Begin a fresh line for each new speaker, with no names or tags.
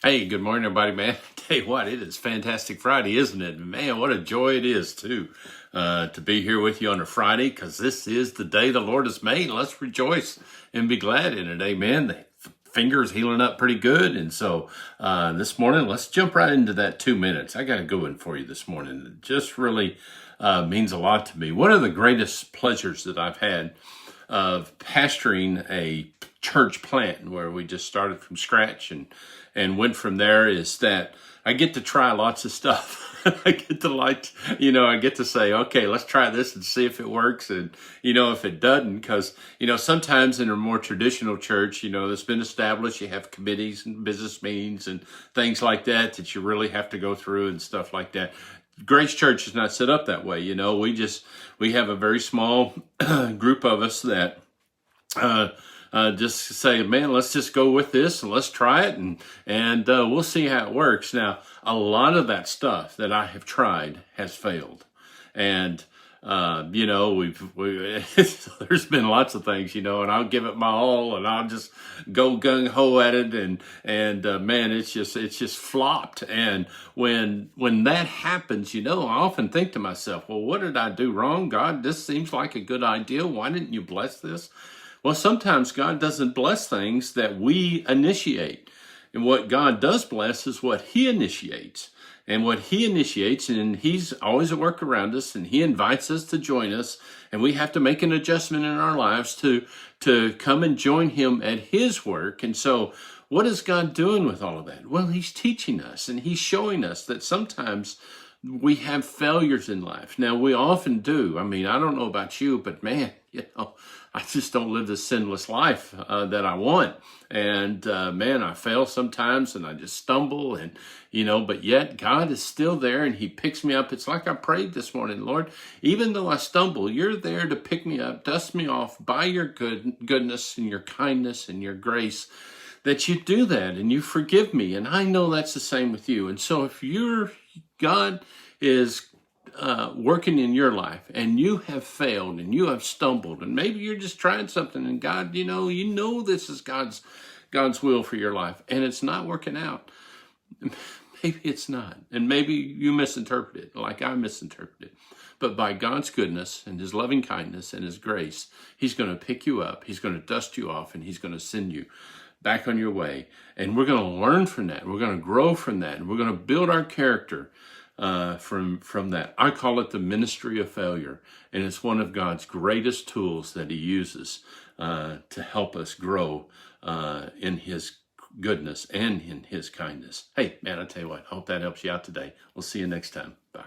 Hey, good morning, everybody, man. Tell you what, it is Fantastic Friday, isn't it? Man, what a joy it is, too, to be here with you on a Friday, because this is the day the Lord has made. Let's rejoice and be glad in it. Amen. The finger's healing up pretty good. And so this morning, let's jump right into that 2 minutes. I got a good one for you this morning. It just really means a lot to me. One of the greatest pleasures that I've had of pastoring a church plant where we just started from scratch and went from there is that I get to try lots of stuff. I get to I get to say, okay, let's try this and see if it works. And, if it doesn't, because, sometimes in a more traditional church, that's been established, you have committees and business meetings and things like that you really have to go through and stuff like that. Grace Church is not set up that way. We have a very small group of us that just say, man, let's just go with this and let's try it and we'll see how it works. Now, a lot of that stuff that I have tried has failed, and there's been lots of things, and I'll give it my all and I'll just go gung ho at it, and man, it's just flopped. And when that happens, I often think to myself, well, what did I do wrong? God, this seems like a good idea. Why didn't you bless this? Well, sometimes God doesn't bless things that we initiate. And what God does bless is what He initiates. And what He initiates, and He's always at work around us, and He invites us to join us, and we have to make an adjustment in our lives to come and join Him at His work. And so what is God doing with all of that? Well, He's teaching us, and He's showing us that sometimes we have failures in life. Now, we often do. I mean, I don't know about you, but man, I just don't live the sinless life that I want. And man, I fail sometimes and I just stumble but yet God is still there and He picks me up. It's like I prayed this morning, Lord, even though I stumble, You're there to pick me up, dust me off by Your goodness and Your kindness and Your grace, that You do that and You forgive me. And I know that's the same with You. And so if God is working in your life and you have failed and you have stumbled, and maybe you're just trying something and God, this is God's will for your life and it's not working out. Maybe it's not. And maybe you misinterpret it like I misinterpreted it. But by God's goodness and His loving kindness and His grace, He's going to pick you up. He's going to dust you off and He's going to send you back on your way. And we're going to learn from that. We're going to grow from that. And we're going to build our character from that. I call it the ministry of failure. And it's one of God's greatest tools that He uses to help us grow in His goodness and in His kindness. Hey, man, I tell you what, I hope that helps you out today. We'll see you next time. Bye.